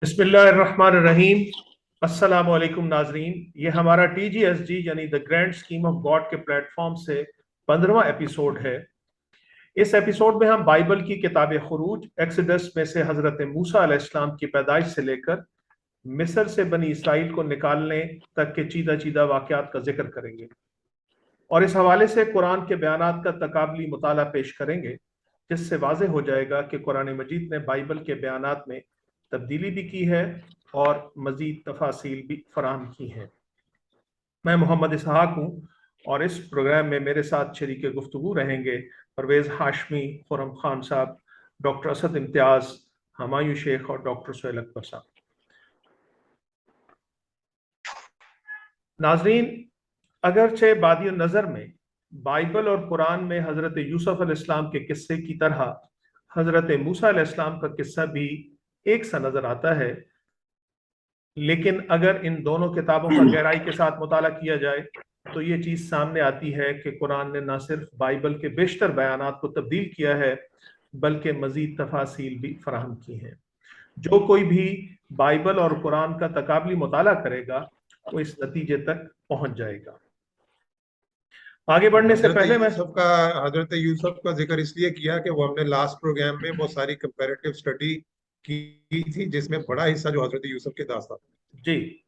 बिस्मिल्लाहिर्रहमानिर्रहीम। अस्सलाम वालेकुम नाजरीन, ये हमारा TGSG यानी the grand scheme of God के प्लेटफॉर्म से 15वां एपिसोड है। इस एपिसोड में हम बाइबल की किताब खुरूज एक्सोडस में से हजरत मूसा अलैहिस्सलाम की पैदाइश से लेकर मिस्र से बनी इसराइल को निकालने तक के चीदा चीदा वाकयात का जिक्र करेंगे और इस हवाले से कुरान के बयानात का तकाबली मुताला पेश करेंगे, जिससे वाज़ेह हो जाएगा कि कुरान मजीद ने बाइबल के बयानात में तब्दीली भी की है और मजीद तफासील भी फराहम की हैं। मैं मोहम्मद इसहाक हूँ और इस प्रोग्राम में मेरे साथ शरीक गुफ्तगू रहेंगे परवेज़ हाशमी, खुरम खान साहब, डॉक्टर असद इम्तियाज़, हमायूं शेख और डॉक्टर सुहेल अकबर साहब। नाजरीन, अगरचे बादी नज़र में बाइबल और कुरान में हज़रत यूसुफ अलैहिस्सलाम के किस्से की तरह हज़रत मूसा अलैहिस्सलाम का किस्सा भी एक सा नज़र आता है, लेकिन अगर इन दोनों किताबों का गहराई के साथ मुताला किया जाए तो ये चीज़ सामने आती है कि कुरान ने न सिर्फ बाइबल के बेशतर बयानात को तब्दील किया है बल्कि मज़ीद तफासील भी फराहम की हैं। जो कोई भी बाइबल और कुरान का तकाबली मुताला करेगा वो इस नतीजे तक पहुंच जाएगा। आगे बढ़ने से पहले मैं हजरत यूसुफ का जिक्र इसलिए किया कि वो हमने लास्ट प्रोग्राम में बहुत सारी कंपैरेटिव स्टडी की थी, जिसमें बड़ा हिस्सा जो हजरत यूसुफ के दास्तान। जी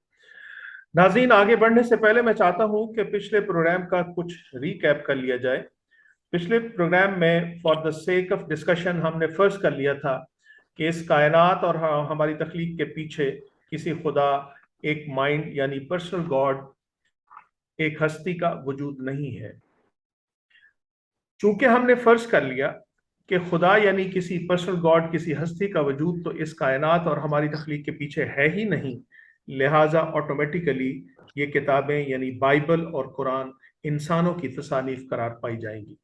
नाज़रीन, आगे बढ़ने से पहले मैं चाहता हूं कि पिछले प्रोग्राम का कुछ रीकैप कर लिया जाए। पिछले प्रोग्राम में for the sake of discussion हमने फर्ज कर लिया था कि इस कायनात और हमारी तख्लीक के पीछे किसी खुदा, एक माइंड यानी पर्सनल गॉड, एक हस्ती का वजूद नहीं है। चूंकि हमने फर्ज कर लिया कि खुदा यानी किसी पर्सनल गॉड, किसी हस्ती का वजूद तो इस कायनात और हमारी तख्लीक के पीछे है ही नहीं, लिहाजा ऑटोमेटिकली ये किताबें यानी बाइबल और कुरान इंसानों की तसानीफ करार पाई जाएंगी,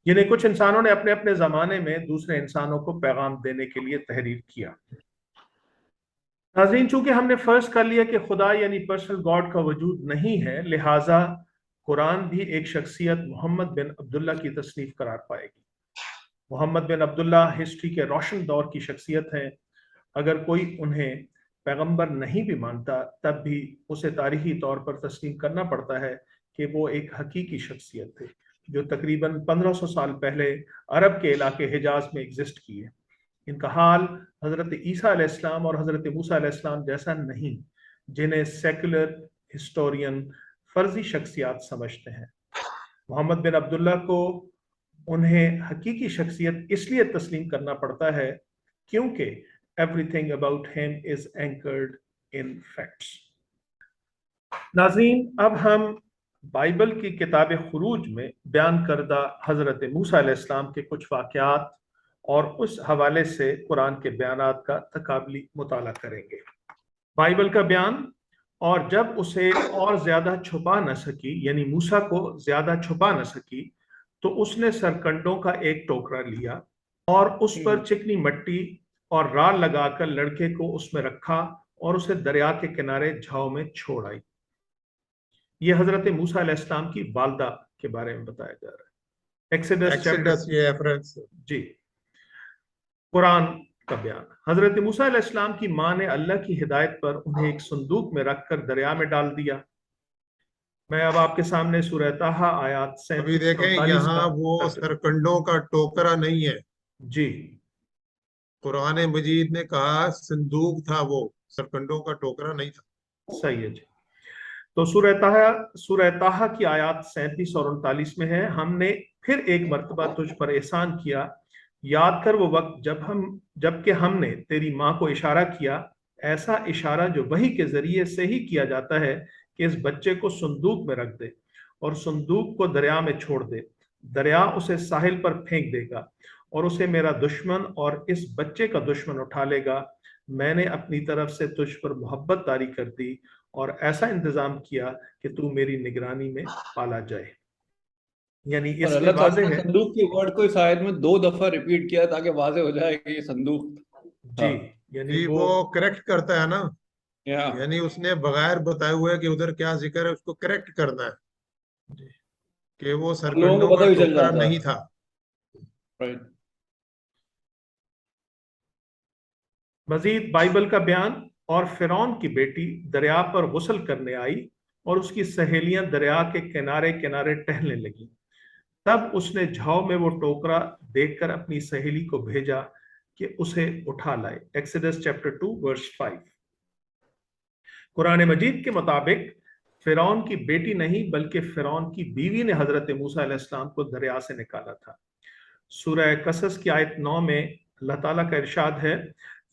जिन्हें कुछ इंसानों ने अपने अपने ज़माने में दूसरे इंसानों को पैगाम देने के लिए तहरीर किया। नाज़रीन, चूंकि हमने फर्ज कर लिया कि खुदा यानी पर्सनल गॉड का वजूद नहीं है, लिहाजा कुरान भी एक शख्सियत मोहम्मद बिन अब्दुल्ला की तसनीफ करार पाएगी। मोहम्मद बिन अब्दुल्ला हिस्ट्री के रोशन दौर की शख्सियत हैं। अगर कोई उन्हें पैगंबर नहीं भी मानता तब भी उसे तारीखी तौर पर तस्लीम करना पड़ता है कि वो एक हकीकी शख्सियत थे जो तकरीबन 1500 साल पहले अरब के इलाके हिजाज में एग्जिस्ट किए। इनका हाल हज़रत ईसा अलैहिस्सलाम और हज़रत मूसा अलैहिस्सलाम जैसा नहीं, जिन्हें सेकुलर हिस्टोरियन फर्जी शख्सियात समझते हैं। मोहम्मद बिन अब्दुल्ला को उन्हें हकीकी शख्सियत इसलिए तस्लीम करना पड़ता है क्योंकि everything about him is anchored in facts. नाज़रीन, अब हम बाइबल की किताब खुरूज में बयान करदा हज़रत मूसा अलैहिस्सलाम के कुछ वाक़यात और उस हवाले से कुरान के बयानात का तकाबली मुताला करेंगे। बाइबल का बयान, और जब उसे और ज्यादा छुपा न सकी यानी मूसा को ज्यादा छुपा न सकी तो उसने सरकंडों का एक टोकरा लिया और उस पर चिकनी मट्टी और राल लगाकर लड़के को उसमें रखा और उसे दरिया के किनारे झाव में छोड़ आई। यह हजरत मूसा अलैहिस्सलाम की वालदा के बारे में बताया जा रहा है। एक्सोडस जी, कुरान का बयान। हजरत मूसा अलैहिस्सलाम की माँ ने अल्लाह की हिदायत पर उन्हें एक संदूक में रखकर दरिया में डाल दिया। मैं अब आपके सामने सूरह ताहा आयत 37 अभी देखें, यहाँ वो सरकंडों का टोकरा नहीं है जी, कुरान मजीद ने कहा संदूक था, वो सरकंडों का टोकरा नहीं था। सही है जी। तो सूरह ताहा की आयत 37 और 39 में है, हमने फिर एक मर्तबा तुझ पर एहसान किया, याद कर वो वक्त जबकि हमने तेरी माँ को इशारा किया, ऐसा इशारा जो वही के जरिए से ही किया जाता है कि इस बच्चे को संदूक में रख दे और संदूक को दरिया में छोड़ दे। दरिया उसे साहिल पर फेंक देगा और उसे मेरा दुश्मन और इस बच्चे का दुश्मन उठा लेगा। मैंने अपनी तरफ से तुझ पर मोहब्बत तारी कर दी और ऐसा इंतजाम किया कि तू मेरी निगरानी में पाला जाए। यानी इसमें वाज़ेह है, संदूक के वर्ड को इस आयत में 2 दफा रिपीट किया ताकि वाज़ेह हो जाए कि ये संदूक जी, यानी वो करेक्ट करता है ना, यानी उसने बगैर बताए हुए कि उधर क्या जिक्र है उसको करेक्ट करना है कि वो सरकंडों का टोकरा नहीं था। मजीद बाइबल का बयान, और फिरौन की बेटी दरिया पर गुस्ल करने आई और उसकी सहेलियां दरिया के किनारे किनारे टहलने लगी। तब उसने झाव में वो टोकरा देखकर अपनी सहेली को भेजा कि उसे उठा लाए। Exodus chapter 2 verse 5। कुरान मजीद के मुताबिक फिरौन की बेटी नहीं बल्कि फिरौन की बीवी ने हजरत मूसा अलैहिस्सलाम को दरिया से निकाला था। सूरह कसस की आयत 9 में अल्लाह ताला का इरशाद है,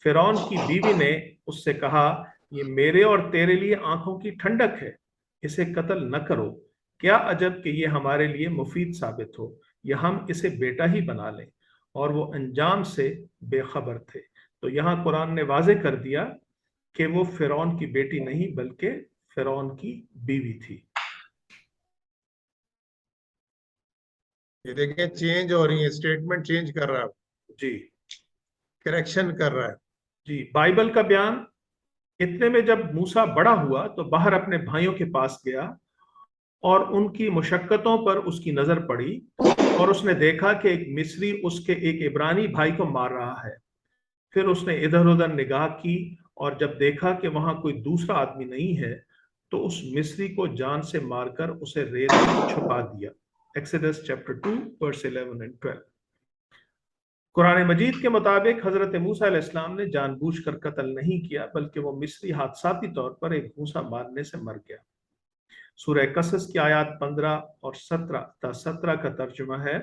फिरौन की बीवी ने उससे कहा, ये मेरे और तेरे लिए आंखों की ठंडक है, इसे कत्ल न करो, क्या अजब कि ये हमारे लिए मुफीद साबित हो, या हम इसे बेटा ही बना लें। और वो अंजाम से बेखबर थे। तो यहाँ कुरान ने वाज़ेह कर दिया कि वो फिरौन की बेटी नहीं बल्कि फिरौन की बीवी थी। ये देखिए चेंज हो रही है, स्टेटमेंट चेंज कर रहा है, जी करेक्शन कर रहा है। जी। बाइबल का बयान, इतने में जब मूसा बड़ा हुआ तो बाहर अपने भाइयों के पास गया और उनकी मुशक्कतों पर उसकी नजर पड़ी और उसने देखा कि एक मिस्री उसके एक इब्रानी भाई को मार रहा है। फिर उसने इधर उधर निगाह की और जब देखा कि वहां कोई दूसरा आदमी नहीं है तो उस मिस्री को जान से मारकर उसे रेत में छुपा दिया। Exodus chapter 2 verse 11 and 12। कुरान मजीद के मुताबिक हजरत मूसा अलैहिस्सलाम ने जानबूझकर कत्ल नहीं किया बल्कि वो मिस्री हादसाती तौर पर एक घूंसा मारने से मर गया। सूरह कसस की आयत 15 और 17 का तर्जुमा है,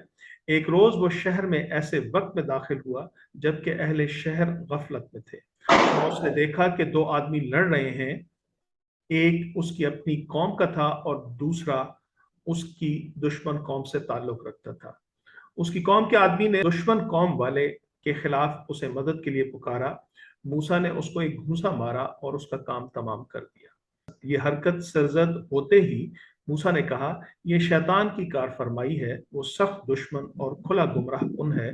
एक रोज वो शहर में ऐसे वक्त में दाखिल हुआ जबकि अहले शहर गफलत में थे और उसने देखा कि दो आदमी लड़ रहे हैं, एक उसकी अपनी कौम का था और दूसरा उसकी दुश्मन कौम से ताल्लुक रखता था। उसकी कौम के आदमी ने दुश्मन कौम वाले के खिलाफ उसे मदद के लिए पुकारा। मूसा ने उसको एक घूंसा मारा और उसका काम तमाम कर दिया। ये हरकत सरजद होते ही मूसा ने कहा, यह शैतान की कार फरमाई है, वो सख्त दुश्मन और खुला गुमराह कुन है।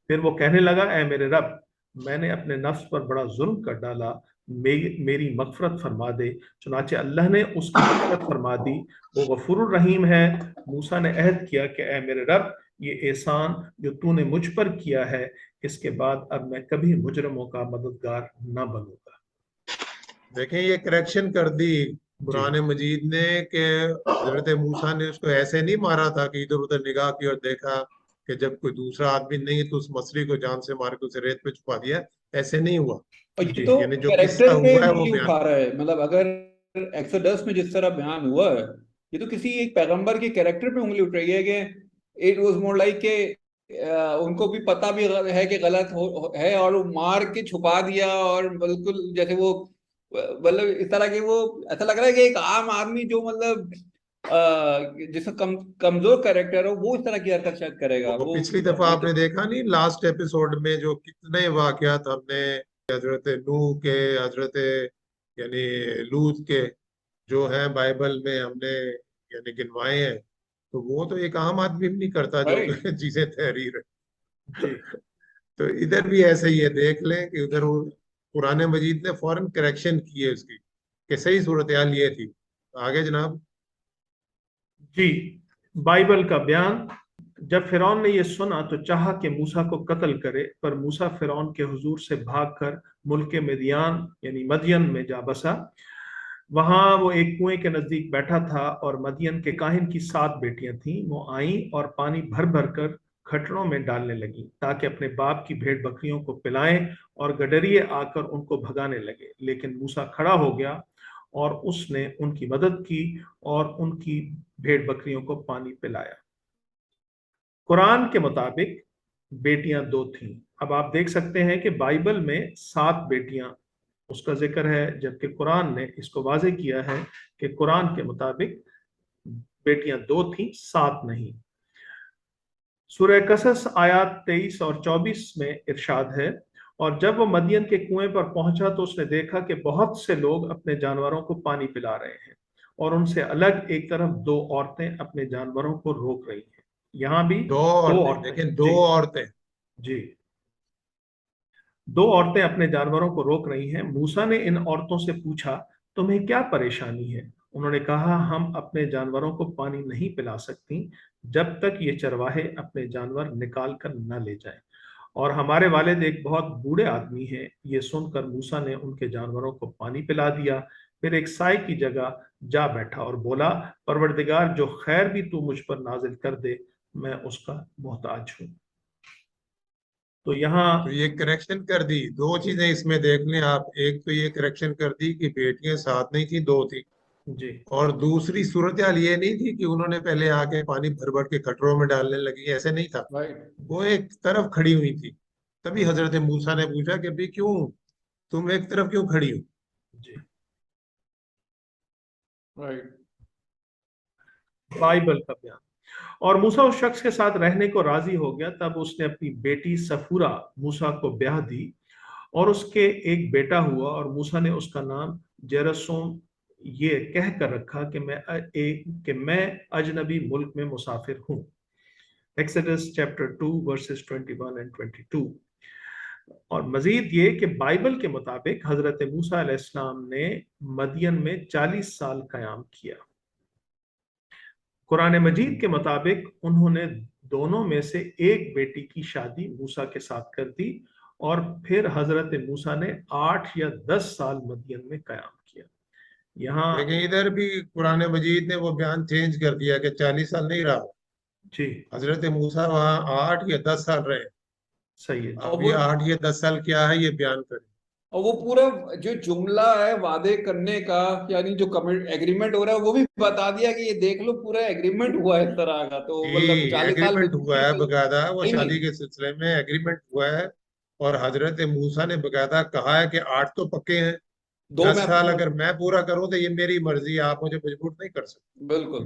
फिर वो कहने लगा, ऐ मेरे रब, मैंने अपने नफ्स पर बड़ा जुल्म कर डाला, मेरी मगफरत फरमा दे। चुनाचे अल्लाह ने उसकी मगफरत फरमा दी, वो गफूरुर रहीम है। मूसा ने अहद किया कि ऐ मेरे रब, ये एहसान जो तूने मुझ पर किया है, इसके बाद अब मैं कभी मुजरमों का मददगार न बनूंगा। देखें ये करेक्शन कर दी कुरान मजीद ने कि हजरत मूसा ने उसको ऐसे नहीं मारा था कि इधर उधर निगाह की और देखा कि जब कोई दूसरा आदमी नहीं है तो उस मछली को जान से मार के उसे रेत पे छुपा दिया। ऐसे नहीं हुआ। और ये तो यानी जो किस्सा कैरेक्टर पे हुआ है वो उंगली बयान। उठा रहा है। मतलब अगर एक्सोडस में जिस तरह बयान हुआ है, ये तो किसी एक पैगंबर के कैरेक्टर पे उंगली उठ रही है कि इट वाज मोर लाइक के उनको भी पता भी है कि गलत है और वो मार के छुपा दिया। और बिल्कुल जैसे वो मतलब इस तरह के, वो ऐसा लग रहा है कि एक आम आदमी जो मतलब जिसका कमजोर कैरेक्टर हो वो इस तरह की हरकत शायद करेगा। वो वो पिछली दफा आपने देखा नहीं लास्ट एपिसोड में जो कितने वाकयात हमने हजरत नूह के, हजरत यानी लूत के जो है बाइबल में हमने यानी गिनवाए हैं, तो वो तो एक आम आदमी भी नहीं करता जो भाई चीजें तहरीर है। जी तो इधर भी ऐसे ही है, देख लें कि उधर वो पुराने मजीद ने फौरन करेक्शन की है उसकी कि सही सूरत हाल ये थी। आगे जनाब। जी। बाइबल का बयान, जब फिरौन ने यह सुना तो चाहा कि मूसा को कत्ल करे, पर मूसा फिरौन के हुजूर से भागकर मुल्क मदियान यानी मदियन में जा बसा। वहां वो एक कुएं के नजदीक बैठा था और मदियन के काहिन की 7 बेटियां थीं। वो आईं और पानी भर भर कर खटरों में डालने लगी ताकि अपने बाप की भेड़ बकरियों को पिलाएं, और गडरिये आकर उनको भगाने लगे। लेकिन मूसा खड़ा हो गया और उसने उनकी मदद की और उनकी भेड़ बकरियों को पानी पिलाया। कुरान के मुताबिक बेटियां 2 थीं। अब आप देख सकते हैं कि बाइबल में 7 बेटियां उसका जिक्र है, जबकि कुरान ने इसको वाज़ेह किया है कि कुरान के मुताबिक बेटियां 2 थीं, 7 नहीं। सूरह कसस आयत 23 और 24 में इरशाद है, और जब वो मदियन के कुएं पर पहुंचा तो उसने देखा कि बहुत से लोग अपने जानवरों को पानी पिला रहे हैं और उनसे अलग एक तरफ 2 औरतें अपने जानवरों को रोक रही हैं। यहाँ भी दो 2 औरतें, औरतें। लेकिन 2 जी औरतें। जी। 2 औरतें अपने जानवरों को रोक रही हैं। मूसा ने इन औरतों से पूछा, तुम्हें क्या परेशानी है? उन्होंने कहा, हम अपने जानवरों को पानी नहीं पिला सकती जब तक ये चरवाहे अपने जानवर निकाल कर न ले जाएं। اور ہمارے والد ایک بہت بوڑھے آدمی ہیں۔ یہ سن کر موسیٰ نے ان کے جانوروں کو پانی پلا دیا، پھر ایک سائے کی جگہ جا بیٹھا اور بولا، پروردگار جو خیر بھی تو مجھ پر نازل کر دے، میں اس کا محتاج ہوں۔ تو یہاں تو یہ کریکشن کر دی، دو چیزیں اس میں دیکھ لیں آپ، ایک تو یہ کریکشن کر دی کہ بیٹیاں ساتھ نہیں تھیں، دو تھی، جی اور دوسری صورتحال یہ نہیں تھی کہ انہوں نے پہلے آ کے پانی بھر بھر کے کٹوروں میں ڈالنے لگی، ایسے نہیں تھا، رائٹ وہ ایک طرف کھڑی ہوئی تھی۔ تبھی حضرت موسیٰ نے پوچھا کہ بھی کیوں تم ایک طرف کیوں کھڑی ہو؟ جی رائٹ بائبل کا بیان۔ اور موسیٰ اس شخص کے ساتھ رہنے کو راضی ہو گیا، تب اس نے اپنی بیٹی سفورہ موسیٰ کو بیاہ دی، اور اس کے ایک بیٹا ہوا، اور موسیٰ نے اس کا نام جیرسوم یہ کہہ کر رکھا کہ میں اجنبی ملک میں مسافر ہوں۔ ایکسڈس چیپٹر 2 ورسز 21 and 22۔ اور مزید یہ کہ بائبل کے مطابق حضرت موسیٰ علیہ السلام نے مدین میں 40 سال قیام کیا۔ قرآن مجید کے مطابق انہوں نے دونوں میں سے ایک بیٹی کی شادی موسیٰ کے ساتھ کر دی، اور پھر حضرت موسیٰ نے 8 یا 10 سال مدین میں قیام کیا۔ یہاں لیکن ادھر بھی قرآن مجید نے وہ بیان چینج کر دیا کہ 40 سال نہیں رہا، جی حضرت موسیٰ وہاں 8 یا 10 سال رہے۔ صحیح ہے جی۔ اب یہ 8 یا 10 سال کیا ہے یہ بیان کریں۔ اور وہ پورا جو جملہ ہے وعدے کرنے کا، یعنی جو ایگریمنٹ ہو رہا ہے وہ بھی بتا دیا کہ یہ دیکھ لو پورا ایگریمنٹ ہوا ہے اس طرح کا، تو مطلب 40 سال ایگریمنٹ ہوا ہے باقاعدہ، وہ نہیں شادی کے سلسلے میں ایگریمنٹ ہوا ہے، اور حضرت موسیٰ نے باقاعدہ کہا ہے کہ 8 تو پکے ہیں، 10 سال اگر میں پورا کروں تو یہ میری مرضی ہے، آپ مجھے مجبور نہیں کر سکتے۔ بالکل۔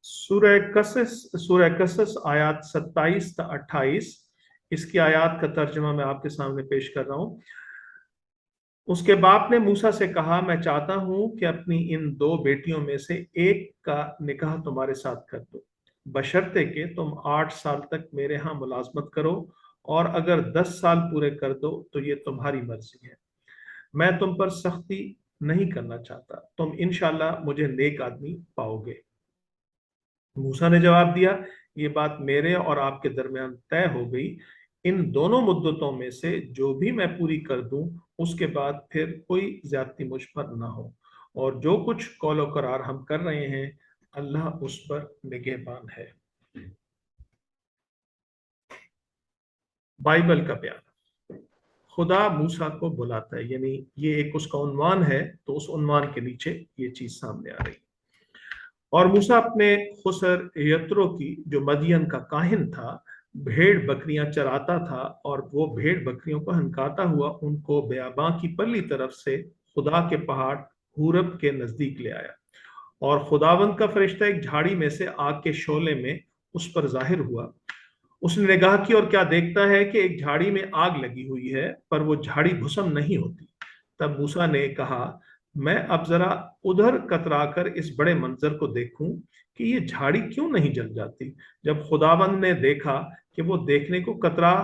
سورہ قصص آیات 27 تا 28، اس کی آیات کا ترجمہ میں آپ کے سامنے پیش کر رہا ہوں۔ اس کے باپ نے موسیٰ سے کہا، میں چاہتا ہوں کہ اپنی ان 2 بیٹیوں میں سے ایک کا نکاح تمہارے ساتھ کر دو، بشرطے کہ تم 8 سال تک میرے ہاں ملازمت کرو، اور اگر 10 سال پورے کر دو تو یہ تمہاری مرضی ہے، میں تم پر سختی نہیں کرنا چاہتا، تم انشاءاللہ مجھے نیک آدمی پاؤ گے۔ موسیٰ نے جواب دیا، یہ بات میرے اور آپ کے درمیان طے ہو گئی، ان دونوں مدتوں میں سے جو بھی میں پوری کر دوں، اس کے بعد پھر کوئی زیادتی مجھ پر نہ ہو، اور جو کچھ قول و قرار ہم کر رہے ہیں اللہ اس پر نگہبان ہے۔ بائبل کا بیان۔ خدا موسیٰ کو بلاتا ہے، یعنی یہ ایک اس کا عنوان ہے، تو اس عنوان کے نیچے یہ چیز سامنے آ رہی ہے۔ اور موسیٰ اپنے خسر یترو کی، جو مدین کا کاہن تھا، بھیڑ بکریاں چراتا تھا، اور وہ بھیڑ بکریوں کو ہنکاتا ہوا ان کو بیاباں کی پرلی طرف سے خدا کے پہاڑ حورب کے نزدیک لے آیا، اور خداوند کا فرشتہ ایک جھاڑی میں سے آگ کے شعلے میں اس پر ظاہر ہوا۔ اس نے نگاہ کی اور کیا دیکھتا ہے کہ ایک جھاڑی میں آگ لگی ہوئی ہے، پر وہ جھاڑی بھسم نہیں ہوتی۔ تب موسیٰ نے کہا، میں اب ذرا ادھر کترا کر اس بڑے منظر کو دیکھوں کہ یہ جھاڑی کیوں نہیں جل جاتی۔ جب خداوند نے دیکھا کہ وہ دیکھنے کو کترا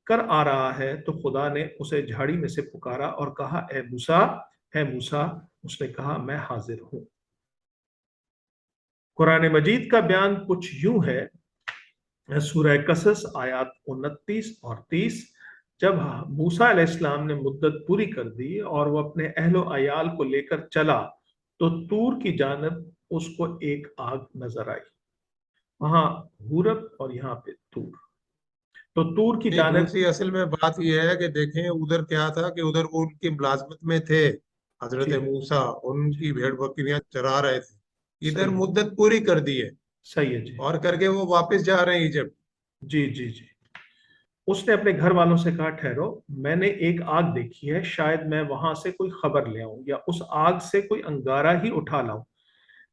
کر آ رہا ہے، تو خدا نے اسے جھاڑی میں سے پکارا اور کہا، اے موسیٰ، اے موسیٰ۔ اس نے کہا، میں حاضر ہوں۔ قرآن مجید کا بیان کچھ یوں ہے۔ سورہ قصص آیات 29 اور 30، جب موسیٰ علیہ السلام نے مدت پوری کر دی اور وہ اپنے اہل و عیال کو لے کر چلا، تو طور کی جانب اس کو ایک آگ نظر آئی۔ وہاں حورب اور یہاں پہ طور، تو طور کی جانب دوسری اصل میں بات یہ ہے کہ دیکھیں ادھر کیا تھا کہ ادھر وہ ان کی ملازمت میں تھے، حضرت جی موسیٰ ان کی بھیڑ بکریاں چرا رہے تھے، ادھر صحیح مدت پوری کر دی ہے صحیح ہے جی اور کر کے وہ واپس جا رہے ہیں ایجپٹ۔ جی جی جی۔ اس نے اپنے گھر والوں سے کہا، ٹھہرو، میں نے ایک آگ دیکھی ہے، شاید میں وہاں سے کوئی خبر لے آؤں، یا اس آگ سے کوئی انگارہ ہی اٹھا لاؤں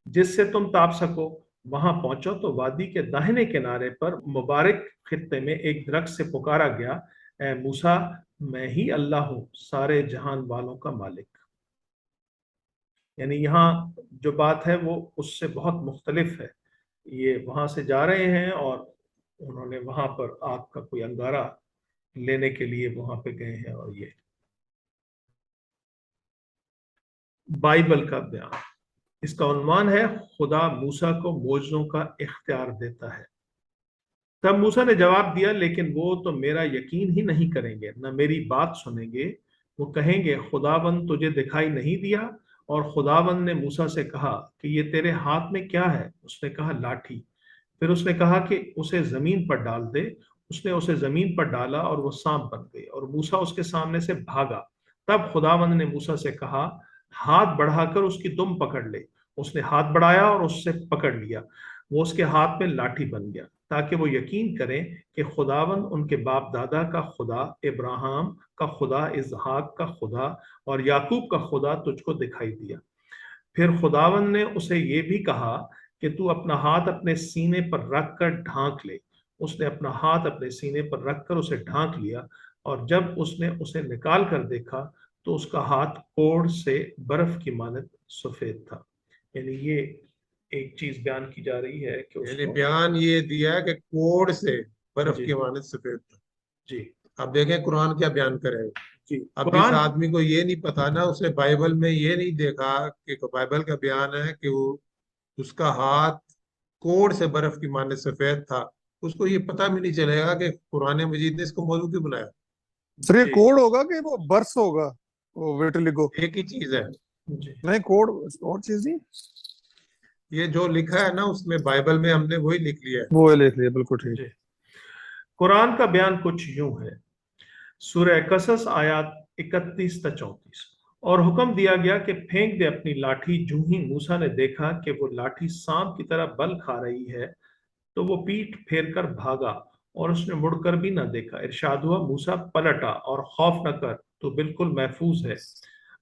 جس سے تم تاپ سکو۔ وہاں پہنچو تو وادی کے داہنے کنارے پر مبارک خطے میں ایک درخت سے پکارا گیا، اے موسیٰ، میں ہی اللہ ہوں، سارے جہان والوں کا مالک۔ یعنی یہاں جو بات ہے وہ اس سے بہت مختلف ہے۔ یہ وہاں سے جا رہے ہیں اور انہوں نے وہاں پر آگ کا کوئی انگارہ لینے کے لیے وہاں پہ گئے ہیں، اور یہ بائبل کا بیان۔ اس کا عنوان ہے، خدا موسیٰ کو معجزوں کا اختیار دیتا ہے۔ तब मूसा ने जवाब दिया, लेकिन वो तो मेरा यकीन ही नहीं करेंगे, न मेरी बात सुनेंगे। वो कहेंगे, खुदावंद तुझे दिखाई नहीं दिया? और खुदावंद ने मूसा से कहा कि ये तेरे हाथ में क्या है? उसने कहा, लाठी। फिर उसने कहा कि उसे जमीन पर डाल दे। उसने उसे जमीन पर डाला और वो सांप बन गई, और मूसा उसके सामने से भागा। तब खुदावंद ने मूसा से कहा, हाथ बढ़ाकर उसकी दुम पकड़ ले। उसने हाथ बढ़ाया और उससे पकड़ लिया। वो उसके हाथ में लाठी बन गया, ताकि वो यकीन करें कि खुदावंद उनके बाप दादा का खुदा, इब्राहिम का खुदा, इसहाक का खुदा और याकूब का खुदा तुझको दिखाई दिया। फिर खुदावंद ने उसे ये भी कहा कि तू अपना हाथ अपने सीने पर रख कर ढांक ले। उसने अपना हाथ अपने सीने पर रखकर उसे ढांक लिया, और जब उसने उसे निकाल कर देखा तो उसका हाथ कोढ़ से बर्फ की मानद सफेद था। यानी ये एक चीज बयान की जा रही है कि यानी उसको, बयान ये दिया है कि कोढ़ से बर्फ जी की मानद सफेद था। जी अब देखें कुरान क्या बयान करेगा। जी, अब जिस कुरान, आदमी को ये नहीं पता ना, उसने बाइबल में ये नहीं देखा कि बाइबल का बयान है कि वो उसका हाथ कोढ़ से बर्फ की मानद सफेद था, उसको ये पता भी नहीं चलेगा कि कुरान मजीद ने इसको मौजू क्यों बनाया। सर ये जी कोड होगा कि वो बर्स होगा, वो विटिलिगो? एक ही चीज है, जी नहीं, कोड और चीज नहीं, ये जो लिखा है ना उसमें बाइबल में हमने वही लिख लिया है। वो लिख लिया, बिल्कुल ठीक। जी। कुरान का बयान कुछ यूं है। सूरह कसस आयत 31 तक 34। और हुक्म दिया गया कि फेंक दे अपनी लाठी। जूं ही मूसा ने देखा कि वो लाठी सांप की तरह बल खा रही है, तो वो पीठ फेर कर भागा, और उसने मुड़कर भी न देखा। इरशाद हुआ, मूसा पलटा और खौफ न कर, तो बिल्कुल महफूज है।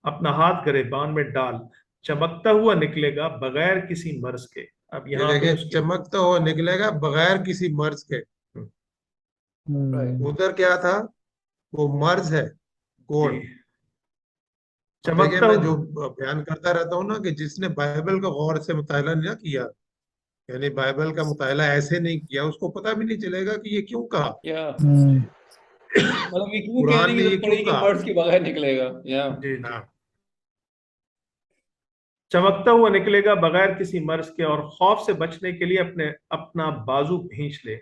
अपना हाथ गरेबान में डाल, चमकता हुआ निकलेगा बगैर किसी मर्ज के। अब ये यहाँ पे देखें, उसकी, चमकता हुआ निकलेगा बगैर किसी मर्ज के। राइट। उधर क्या था? वो मर्ज है, जी, कोढ़। अब देखिए, चमकता मैं हुआ, जो बयान करता रहता हूँ ना कि जिसने बाइबल का गौर से मुताला नहीं किया, यानी बाइबल का मुताला ऐसे नहीं किया, उसको पता भी नहीं चलेगा कि ये क्यों कहा, या हम्म। मतलब ये क्यों कुरान कहने की ने ये जरूरत क्यों पड़ी कि कहा। मर्ज के बगैर निकलेगा? या जी जी, हाँ, चमकता हुआ निकलेगा बगैर किसी मर्ज के, और खौफ से बचने के लिए अपना बाजू खींच ले।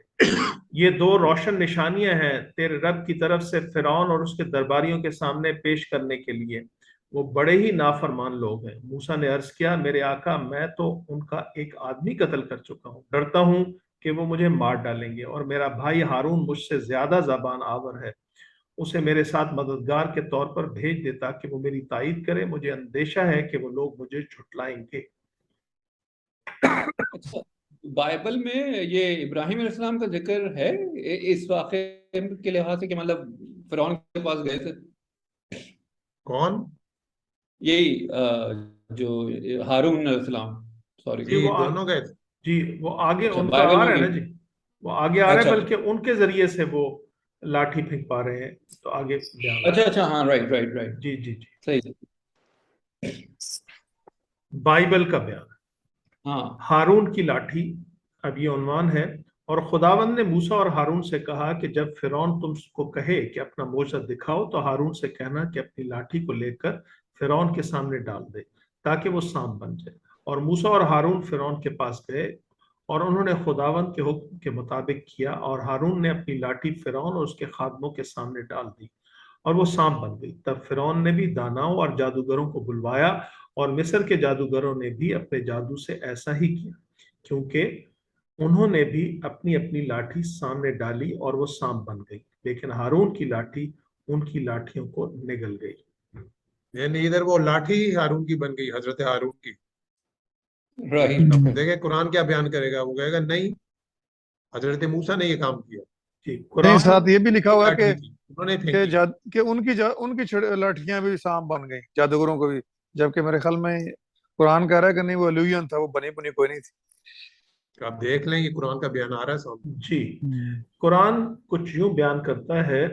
ये दो रोशन निशानियां हैं तेरे रब की तरफ से फिरौन और उसके दरबारियों के सामने पेश करने के लिए। वो बड़े ही नाफरमान लोग हैं। मूसा ने अर्ज किया, मेरे आका, मैं तो उनका एक आदमी कत्ल कर चुका हूँ। डरता हूँ कि वो मुझे मार डालेंगे, और मेरा भाई हारून मुझसे ज्यादा जबान आवर है। उसे मेरे साथ मददगार के तौर पर भेज दे, ताकि वो मेरी ताईद करे। मुझे अंदेशा है कि वो लोग मुझे झुटलाएंगे। अच्छा, बाइबल में ये इब्राहिम अलैहिस्सलाम का जिक्र है इस वाक़े के लिहाज से कि मतलब फिरौन के पास गए थे? कौन? यही जो हारून अलैहिस्सलाम, सॉरी। जी जी, दोनों गए थे। जी, वो आगे अच्छा, उनका बाइबल आ में रहा है भी? ना जी, वो आगे आ रहा है, अच्छा बल्कि उनके जरिए से वो लाठी फेंक पा रहे हैं, तो आगे ध्यान अच्छा रहे। अच्छा, हाँ, राइट राइट राइट, जी जी जी, सही सही। बाइबल का बयान, हाँ, हारून की लाठी, अब ये उन्वान है। और खुदावंद ने मूसा और हारून से कहा कि जब फिरौन तुमको कहे कि अपना मोजा दिखाओ, तो हारून से कहना कि अपनी लाठी को लेकर फिरौन के सामने डाल दे, ताकि वो सांप बन जाए। और मूसा और हारून फिरौन के पास गए, और उन्होंने खुदावंद के हुक्म के मुताबिक किया, और हारून ने अपनी लाठी फिरौन और उसके खादमों के सामने डाल दी, और वो सांप बन गई। तब फिरौन ने भी दानाओं और जादूगरों को बुलवाया, और मिस्र के जादूगरों ने भी अपने जादू से ऐसा ही किया, क्योंकि उन्होंने भी अपनी अपनी लाठी सामने डाली, और वो सांप बन गई। लेकिन हारून की लाठी उनकी लाठियों को निगल गई। यानी इधर वो लाठी हारून की बन गई, हजरत हारून की। राइट। अब देखे कुरान क्या बयान करेगा, वो कहेगा नहीं, हजरत मूसा ने ये काम किया, जी, नहीं, कुरान, साथ ये भी लिखा उनकी हुआ है लाठी थी, उन्होंने फेंकी। कि उनकी लाठियां भी सांप बन गई, जादूगरों को भी। जबकि मेरे ख्याल में कुरान कह रहा है कि नहीं, वो इल्यूजन था, वो बनी बुनी कोई नहीं थी। आप देख लें, ये कुरान का बयान आ रहा है सामने। जी, कुरान कुछ यूं बयान करता है।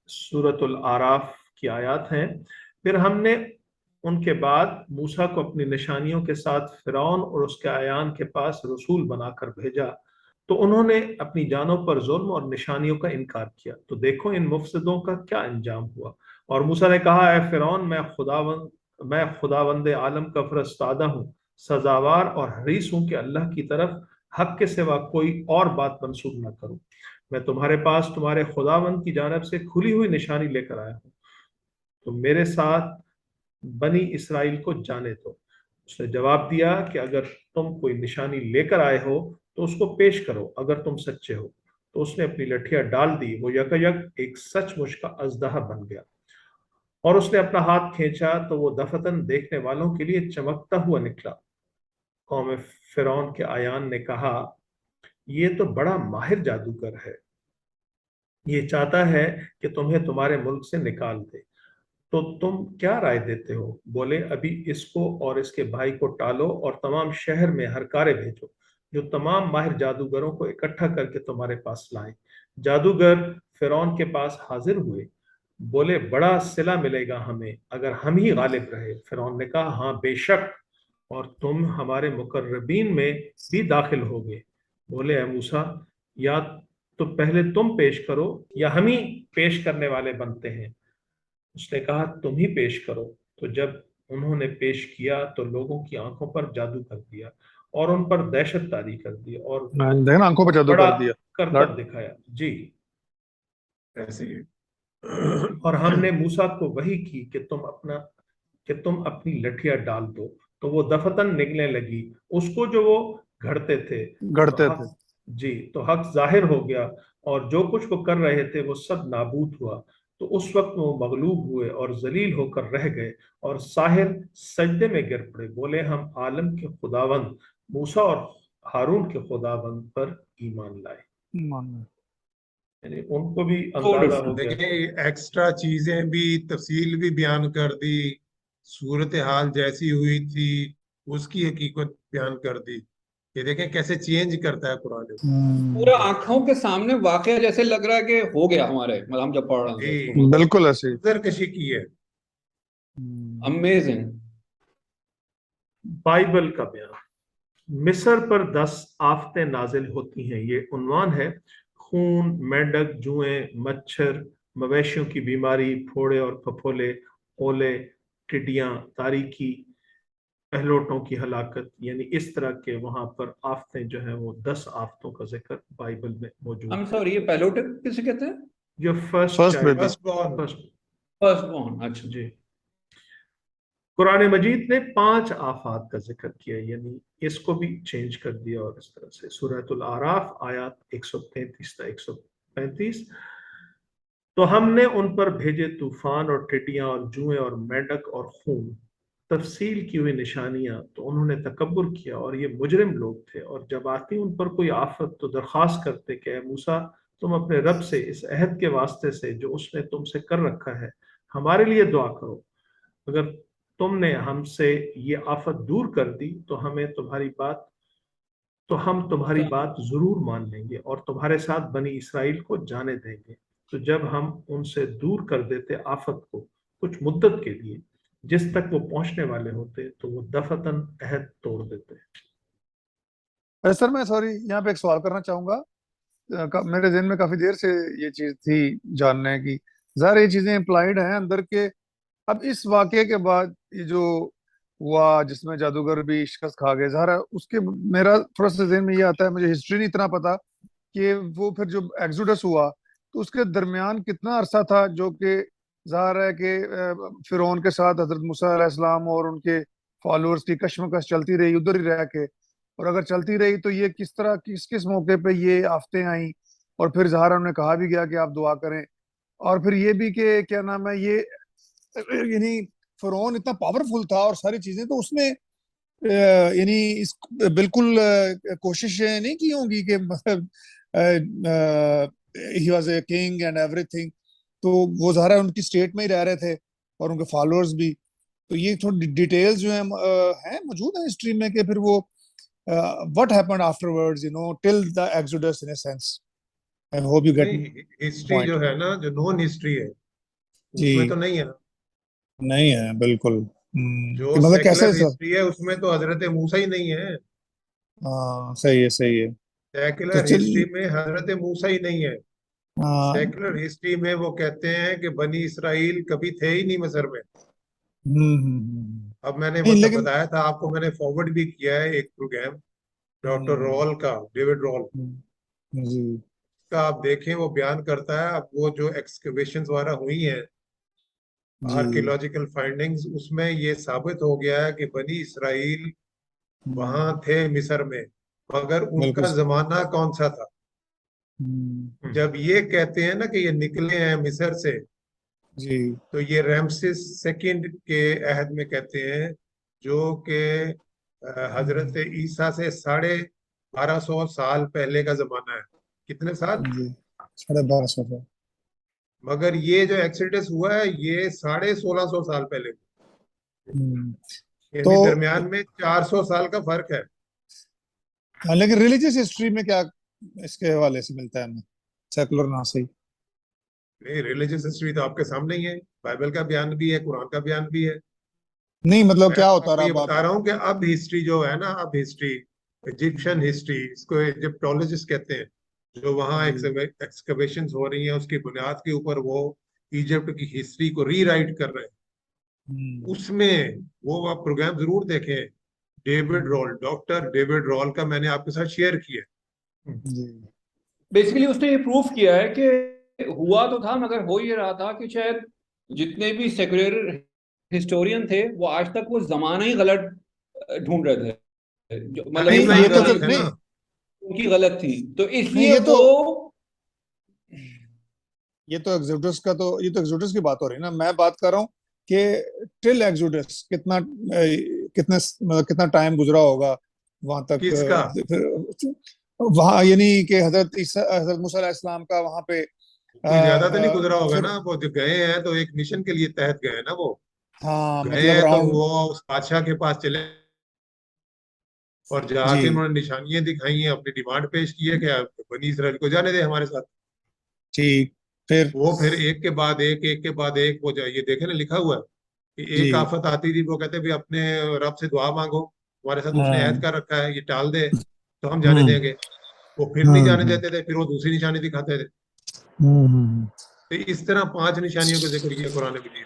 सूरतुल आराफ की आयत हैं, फिर हमने उनके बाद मूसा को अपनी निशानियों के साथ फिरौन और उसके आयान के पास रसूल बनाकर भेजा, तो उन्होंने अपनी जानों पर जुल्म और निशानियों का इनकार किया। तो देखो इन मुफसिदों का क्या अंजाम हुआ। और मूसा ने कहा, ए फिरौन, मैं खुदावंद आलम का फरस्तादा हूँ, सजावार और हरीस हूँ कि अल्लाह की तरफ حق کے سوا کوئی اور بات منسوب نہ کرو. میں تمہارے پاس تمہارے خداوند کی جانب سے کھلی ہوئی نشانی لے کر آیا ہوں. تم میرے ساتھ بنی اسرائیل کو جانے دو. اس نے جواب دیا کہ اگر تم کوئی نشانی لے کر آئے ہو تو اس کو پیش کرو اگر تم سچے ہو. تو اس نے اپنی لٹھیاں ڈال دی. وہ یکایک ایک سچ مچ کا اژدہا بن گیا. اور اس نے اپنا ہاتھ کھینچا تو وہ دفتن دیکھنے والوں کے لیے چمکتا ہوا نکلا. قوم فرعون کے آیان نے کہا یہ تو بڑا ماہر جادوگر ہے. یہ چاہتا ہے کہ تمہیں تمہارے ملک سے نکال دے. تو تم کیا رائے دیتے ہو؟ بولے ابھی اس کو اور اس کے بھائی کو ٹالو اور تمام شہر میں ہرکارے بھیجو جو تمام ماہر جادوگروں کو اکٹھا کر کے تمہارے پاس لائیں. جادوگر فرعون کے پاس حاضر ہوئے. بولے بڑا صلہ ملے گا ہمیں اگر ہم ہی غالب رہے. فرعون نے کہا ہاں بے شک، اور تم ہمارے مقربین میں بھی داخل ہوگے. بولے اے موسیٰ یا تو پہلے تم پیش کرو یا ہم ہی پیش کرنے والے بنتے ہیں. اس نے کہا تم ہی پیش کرو. تو جب انہوں نے پیش کیا تو لوگوں کی آنکھوں پر جادو کر دیا اور ان پر دہشت طاری کر دی اور دیکھنا آنکھوں پہ جادو بڑا کر دیا. کرتب دکھایا. جی. ایسے ہی اور ہم نے موسیٰ کو وحی کی کہ تم اپنی لٹھیاں ڈال دو. تو وہ دفتن نکلنے لگی اس کو جو وہ گھڑتے تھے. گڑتے تھے. جی. تو حق ظاہر ہو گیا اور جو کچھ وہ کر رہے تھے وہ سب نابود ہوا. تو اس وقت وہ مغلوب ہوئے اور ذلیل ہو کر رہ گئے اور ساحر سجدے میں گر پڑے. بولے ہم عالم کے خداوند موسیٰ اور ہارون کے خداوند پر ایمان لائے. یعنی ان کو بھی اندازہ ہو گیا. دیکھیں ایکسٹرا چیزیں بھی، تفصیل بھی بیان کر دی. صورتحال جیسی ہوئی تھی اس کی حقیقت بیان کر دی. یہ دیکھیں کیسے چینج کرتا ہے قرآن. پورا آنکھوں کے سامنے واقعہ جیسے لگ رہا ہے کہ ہو گیا ہمارے، مطلب ہم جب پڑھ رہے ہیں اس کو. بالکل ایسے منظر کشی کی ہے. امیزنگ. بائبل کا بیان. مصر پر 10 آفتیں نازل ہوتی ہیں. یہ عنوان ہے. خون، مینڈک، جوئیں، مچھر، مویشیوں کی بیماری، پھوڑے اور پھپھولے، اولے، ٹڈیاں، تاریکی، پہلوٹوں کی ہلاکت. یعنی اس طرح کے وہاں پر آفتیں جو ہیں وہ 10 آفتوں کا ذکر بائبل میں موجود ہے. سوری یہ پہلوٹے کسے کہتے ہیں؟ جو First baby. First born. First born. اچھا جی. قرآن مجید نے 5 آفات کا ذکر کیا، یعنی اس کو بھی چینج کر دیا. اور اس طرح سے سورۃ الاعراف آیات 133 تا 135. تو ہم نے ان پر بھیجے طوفان اور ٹڈیاں اور جوئیں اور مینڈک اور خون، تفصیل کی ہوئی نشانیاں. تو انہوں نے تکبر کیا اور یہ مجرم لوگ تھے. اور جب آتی ان پر کوئی آفت تو درخواست کرتے کہ اے موسیٰ تم اپنے رب سے اس عہد کے واسطے سے جو اس نے تم سے کر رکھا ہے ہمارے لیے دعا کرو. اگر تم نے ہم سے یہ آفت دور کر دی تو ہم تمہاری بات ضرور مان لیں گے اور تمہارے ساتھ بنی اسرائیل کو جانے دیں گے. تو جب ہم ان سے دور کر دیتے آفت کو کچھ مدت کے لیے جس تک وہ پہنچنے والے ہوتے تو وہ دفتن عہد توڑ دیتے. سر میں سوری یہاں پہ ایک سوال کرنا چاہوں گا. میرے ذہن میں کافی دیر سے یہ چیز تھی جاننے کی. ظاہر یہ چیزیں امپلائیڈ ہیں اندر کے. اب اس واقعے کے بعد یہ جو ہوا جس میں جادوگر بھی شکست کھا گئے، ظاہر ہے اس کے میرا تھوڑا سا ذہن میں یہ آتا ہے، مجھے ہسٹری نہیں اتنا پتا کہ وہ پھر جو ایکسوڈس ہوا تو اس کے درمیان کتنا عرصہ تھا جو کہ ظاہر ہے کہ فرعون کے ساتھ حضرت موسیٰ علیہ السلام اور ان کے فالوورز کی کشمکش چلتی رہی ادھر ہی رہ کے. اور اگر چلتی رہی تو یہ کس طرح کس موقع پہ یہ آفتیں آئیں اور پھر ظاہر انہوں نے کہا بھی گیا کہ آپ دعا کریں. اور پھر یہ بھی کہ کیا نام ہے یہ یعنی فرعون اتنا پاورفل تھا اور ساری چیزیں، تو اس نے یعنی اس بالکل کوششیں نہیں کی ہوں گی کہ مطلب he was a king and every thing. تو وہ ظاہر ہے ان کی اسٹیٹ میں ہی رہ رہے تھے اور ان کے فالوورز بھی. تو یہ تھوڑی ڈیٹیلز جو ہیں موجود ہیں ہسٹری میں کہ پھر وہ what happened afterwards, you know, till the exodus in a sense. I hope you get history جو ہے نا، جو نون ہسٹری ہے اس میں تو نہیں ہے نا. نہیں ہے بالکل. جو مطلب کیسے ہسٹری ہے اس میں تو حضرت موسیٰ ہی نہیں ہے. ہاں صحیح ہے صحیح ہے. سیکولر ہسٹری میں حضرت موسیٰ ہی نہیں ہے. سیکولر ہسٹری میں وہ کہتے ہیں کہ بنی اسرائیل کبھی تھے ہی نہیں مصر میں. اب میں نے مطلب بتایا تھا آپ کو، میں نے فارورڈ بھی کیا ہے ایک پروگرام डॉक्टर रॉल का, डेविड रॉल जी का आप देखें, वो बयान करता है। अब वो जो एक्सकवेशंस वगैरह हुई हैं, जी आर्कियोलॉजिकल फाइंडिंग्स, उसमें ये साबित हो गया है कि बनी इसराइल वहां थे मिस्र में, मगर बिल्कुल उनका जमाना कौन सा था? जब ये कहते हैं ना कि ये निकले हैं मिस्र से, जी तो ये रैमसिस सेकंड के अहद में कहते हैं, जो कि हजरत ईसा से 1250 साल पहले का जमाना है। कितने साल? जी 1250 का। मगर ये जो एक्सीडस हुआ है ये 1650 साल पहले, तो यानी दरमियान में 400 साल का फर्क है। लेकिन रिलीजियस हिस्ट्री में क्या इसके हवाले से मिलता है हमें, सेकुलर ना सही? नहीं, रिलीजियस हिस्ट्री तो आपके सामने ही है, बाइबल का बयान भी है, कुरान का बयान भी है। नहीं मतलब मैं क्या तो होता आपको रहा ये अब आप? बता रहा हूँ कि अब हिस्ट्री जो है ना, अब हिस्ट्री, इजिप्शियन हिस्ट्री, इसको इजिप्टोलॉजिस्ट कहते हैं, जो वहाँ जी एक्सकवेशंस हो रही हैं उसकी बुनियाद के ऊपर वो इजिप्ट की हिस्ट्री को रीराइट कर रहे हैं। उसमें वो आप प्रोग्राम जरूर देखें, David Rall, doctor David Rall का मैंने आपके साथ शेयर किया। जी बेसिकली उसने ये प्रूफ किया है कि हुआ तो था, मगर हो ये रहा था कि शायद जितने भी सेक्युलर हिस्टोरियन थे वो आज तक वो जमाना ही गलत ढूंढ रहे थे, मतलब नहीं टाइम इंसान ये लाइन तो गलत है नहीं ना। उनकी गलत थी, तो नहीं इसलिए वो ये तो एक्सोडस की बात हो रही है ना। मैं बात कर रहा हूँ कि टिल एक्सोडस कितना टाइम गुजरा होगा वहां तक, किसका? वहां यानी कि हजरत मूसा अलैहिस्सलाम का वहां पे कोई ज्यादा तो नहीं गुजरा होगा फिर ना, वो जो गए हैं तो एक मिशन के लिए तहत गए हैं ना। वो हाँ गए मतलब हैं तो राउंड। वो उस बादशाह के पास चले और जाके जी उन्होंने निशानियां दिखाई हैं, अपनी डिमांड पेश की है कि आप बनी इसराइल को जाने दे हमारे साथ। ठीक। फिर वो फिर एक के बाद एक के बाद एक, वो ये देखे ना, लिखा हुआ है कि एक जी आफत आती थी, वो कहते भी अपने रब से दुआ मांगो, हमारे साथ उसने हाँ ऐद कर रखा है, ये टाल दे तो हम जाने हम्म देंगे। वो फिर नहीं जाने हम्म देते थे, फिर वो दूसरी निशानी दिखाते थे। हम्म। तो इस तरह 5 निशानियों का जिक्र किया कुरान मजीद।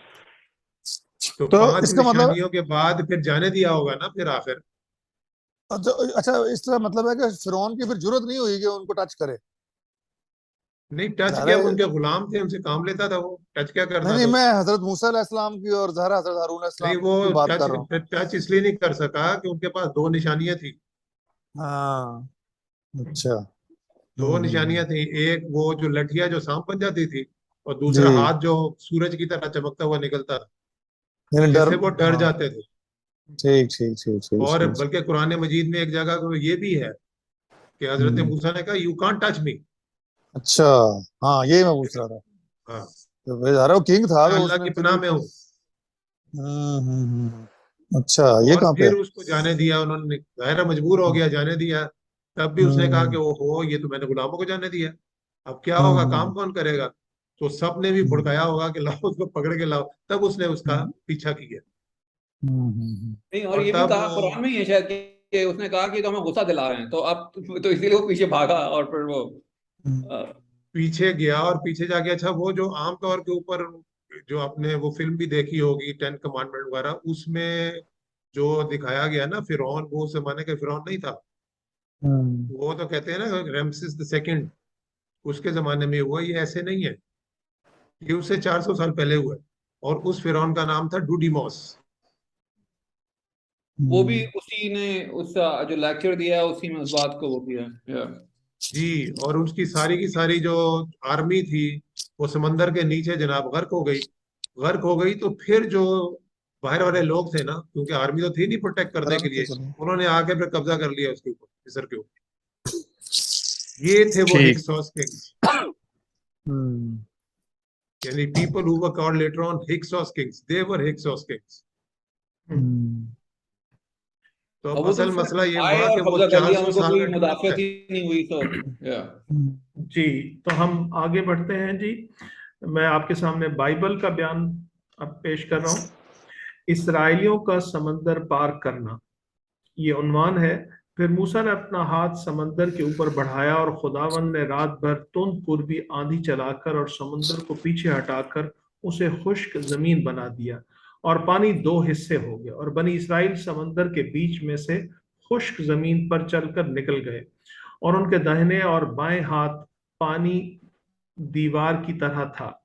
तो तो 5 इसका मतलब निशानियों के बाद फिर जाने दिया होगा ना फिर आखिर। अच्छा इस तरह मतलब है कि फिरौन की फिर जरूरत नहीं हुई कि उनको टच करे? नहीं, टच ज़ाहिर क्या, है। उनके गुलाम थे, उनसे काम लेता था वो, टच क्या नहीं करता नहीं था मैं वो? हजरत मूसा अलैहिस्सलाम की और ज़हरा हजरत हारून नहीं, अलैहिस्सलाम वो की बात टच कर रहा हूँ। टच इसलिए नहीं कर सका कि उनके पास 2 निशानियां थी। हाँ अच्छा 2 हम्म। निशानियां थी, एक वो जो लठिया जो सांप बन जाती थी, और दूसरा जी हाथ जो सूरज की तरह चमकता हुआ निकलता था, यानी डर। जिससे वो डर हाँ जाते थे। ठीक ठीक ठीक ठीक और ठीक। बल्कि कुरान मजीद में एक जगह को ये भी है कि हजरत हम्म, मूसा ने कहा, यू कांट टच मी। अच्छा हाँ यही मैं पूछ रहा था। हाँ, तो भाई ज़ाहिर है वो किंग था मैं तो अल्लाह उसने की फिर पनाह भी में हूँ। अच्छा ये और कहाँ पे फिर है? उसको जाने दिया उन्होंने, ज़ाहिर मजबूर हो गया, जाने दिया। तब भी उसने कहा कि हम्म ओहो, ये तो मैंने गुलामों को जाने दिया, अब क्या होगा, काम हम्म कौन करेगा? तो सब ने भी हम्म भड़काया होगा कि लाओ उसको पकड़ के लाओ, तब उसने उसका हम्म पीछा किया। हम्म नहीं, और और ये भी तब कहा कुरान में ही है शायद कि उसने कहा कि तो हमें गुस्सा दिला रहे हैं, तो अब तो इसीलिए वो पीछे भागा और फिर वो हम्म अ, पीछे गया, और पीछे जाके, अच्छा वो जो आमतौर के ऊपर, जो आपने वो फिल्म भी देखी होगी 10 कमांडमेंट वगैरह, उसमें जो दिखाया गया ना फिरौन, वो उस जमाने का फिरौन नहीं था। हम्म वो तो कहते हैं ना रैमसिस द सेकंड, उसके जमाने में हुआ, ये ऐसे नहीं है। ये उससे 400 साल पहले हुआ है। और उस फिरौन का नाम था डूडीमोस। वो भी उसी ने उस जो लेक्चर दिया है उसी में उस बात को वो किया है। जी, और उसकी सारी की सारी जो आर्मी थी, वो समंदर के नीचे जनाब गर्क हो गई। गर्क हो गई तो फिर जो बाहर वाले लोग थे ना, क्योंकि आर्मी तो थी नहीं प्रोटेक्ट करने के लिए, उन्होंने आके फिर कब्जा कर लिया उसके ऊपर, मिस्र के ऊपर। ये थे वो ठीक। हिक्सोस किंग्स, हम्म यानी people who were called later on Hyksos kings, they were Hyksos kings. Hmm तो अब अब वो तो असल सिर्फ मसला ये आए हुआ और कि वो कब्जा कर लिया, 400 उनको साल कोई का डिफरेंस मुदाफियत है। ही नहीं हुई, तो या जी, तो हम आगे बढ़ते हैं जी। मैं आपके सामने बाइबल का बयान अब पेश कर रहा हूँ। इसराइलियों का समंदर पार करना, ये उन्वान है। फिर मूसा ने अपना हाथ समंदर के ऊपर बढ़ाया और खुदावंद ने रात भर तुंद पूर्वी आंधी चलाकर और समंदर को पीछे हटाकर उसे खुश्क जमीन बना दिया, और पानी 2 हिस्से हो गया, और बनी इसराइल समंदर के बीच में से खुश्क जमीन पर चलकर निकल गए और उनके दाहिने और बाएं हाथ पानी दीवार की तरह था।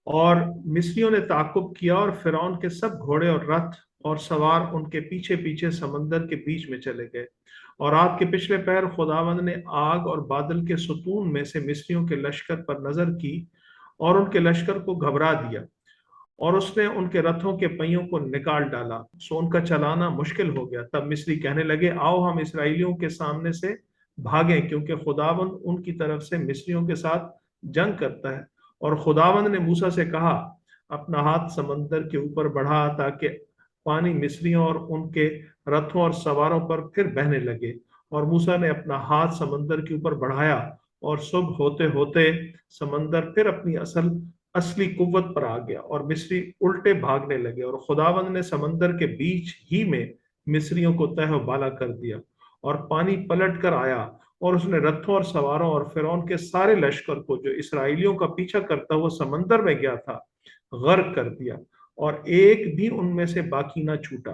और मिस्रियों ने ताकुब किया और फिरौन के सब घोड़े और रथ और सवार उनके पीछे पीछे समंदर के बीच में चले गए। और रात के पिछले पहर खुदावंद ने आग और बादल के सुतून में से मिस्रियों के लश्कर पर नजर की और उनके लश्कर को घबरा दिया और उसने उनके रथों के पहियों को निकाल डाला, सो उनका चलाना मुश्किल हो गया। तब मिस्री कहने लगे, आओ हम इसराइलियों के सामने से भागें, क्योंकि खुदावंद उनकी तरफ से मिस्रियों के साथ जंग करता है। और खुदावंद ने मूसा से कहा, अपना हाथ समंदर के ऊपर बढ़ा ताकि पानी मिस्रियों और उनके रथों और सवारों पर फिर बहने लगे। और मूसा ने अपना हाथ समंदर के ऊपर बढ़ाया और सुबह होते होते समंदर फिर अपनी असली कुव्वत पर आ गया और मिस्री उल्टे भागने लगे। और खुदावंद ने समंदर के बीच ही में मिस्रियों को तह बाला कर दिया और पानी पलट कर आया और उसने रथों और सवारों और फिरौन के सारे लश्कर को जो इसराइलियों का पीछा करता हुआ समंदर में गया था गर्क कर दिया और एक भी उनमें से बाकी ना छूटा।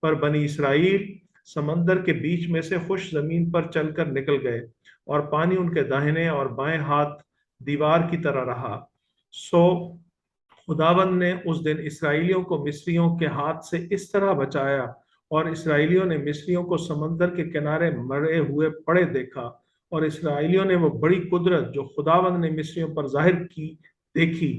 पर बनी इसराइल समंदर के बीच में से खुश जमीन पर चलकर निकल गए और पानी उनके दाहिने और बाएं हाथ दीवार की तरह रहा। सो खुदावंद ने उस दिन इसराइलियों को मिस्रियों के हाथ से इस तरह बचाया और इसराइलियों ने मिस्रियों को समंदर के किनारे मरे हुए पड़े देखा। और इसराइलियों ने वो बड़ी कुदरत जो खुदावंद ने मिस्रियों पर जाहिर की देखी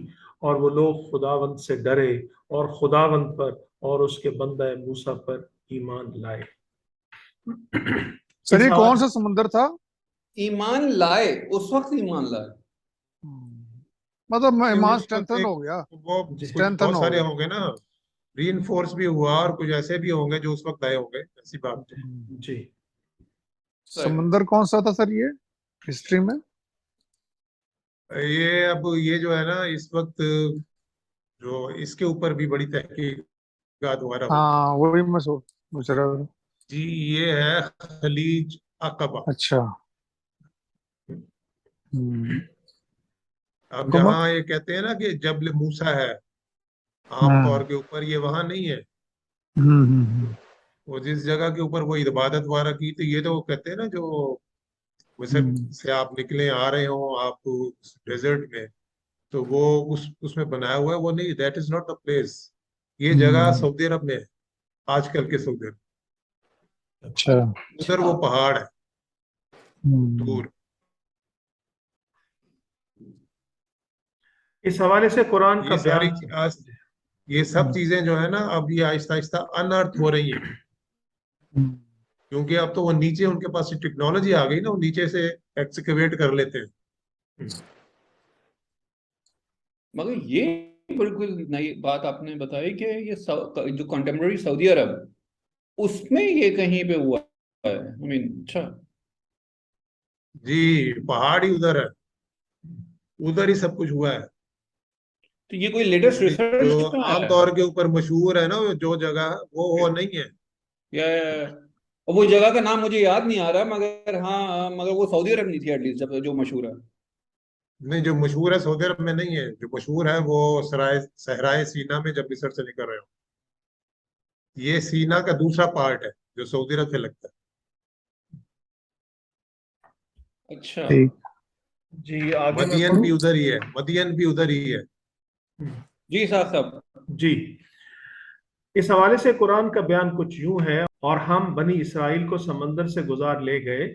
और वो लोग खुदावंद से डरे और खुदावंद पर और उसके बंदा मूसा पर ईमान लाए। सर ये कौन सा समुंदर था? ईमान लाए, उस वक्त ईमान लाए, मतलब ईमान उस वक्त स्ट्रेंथन हो गया, वो कुछ स्ट्रेंथन बहुत हो सारे गया। होंगे ना, रीइंफोर्स भी हुआ और कुछ ऐसे भी होंगे जो उस वक्त आए होंगे, ऐसी बात है। जी। समुंदर कौन सा था सर ये हिस्ट्री में? ये अब ये जो है ना इस वक्त जो इसके ऊपर भी बड़ी तहकीकात वगैरह हो, हाँ वही मैं सोच रहा था। जी ये है खलीज अकबा। अच्छा। अब अकबा। जहाँ ये कहते हैं ना कि जबल मूसा है, आम तौर के ऊपर ये वहां नहीं है। वो जिस जगह के ऊपर वो इबादत वगैरह की थी, ये तो वो कहते हैं ना जो मिस्र से आप निकले आ रहे हो आप डेजर्ट में, तो वो उसमें बनाया हुआ है, वो नहीं, that is not the place. ये जगह सऊदी अरब में है, आजकल के सऊदी अरब। अच्छा। उधर वो पहाड़ है दूर। इस हवाले से कुरान का ये सारी बयान, ये सब चीजें जो है ना अब ये आहिस्ता आहिस्ता अनअर्थ हो रही हैं, क्योंकि अब तो वो नीचे उनके पास टेक्नोलॉजी आ गई ना, वो नीचे से एक्सकवेट कर लेते हैं। मगर ये बिल्कुल नई बात आपने बताई कि ये जो कंटेम्प्रेरी सऊदी अरब उसमें ये कहीं पे हुआ है। आई मीन अच्छा, जी पहाड़ ही उधर है, उधर ही सब कुछ हुआ है। तो ये कोई लेटेस्ट जो रिसर्च में आया है आमतौर के ऊपर मशहूर है ना जो जगह, वो नहीं है। या और वो जगह का नाम मुझे याद नहीं आ रहा, मगर हाँ मगर वो सऊदी अरब नहीं थी एटलीस्ट जो मशहूर है। नहीं, जो मशहूर है सऊदी अरब में नहीं है, जो मशहूर है वो सहराए सीना में जब मिस्र से निकल रहे हो। ये सीना का दूसरा पार्ट है जो सऊदी अरब से लगता है। अच्छा जी आगे मदियन भी उधर ही है, मदियन भी उधर ही है। जी साहब। जी इस हवाले से कुरान का बयान कुछ यूं है, और हम बनी इसराइल को समंदर से गुजार ले गए,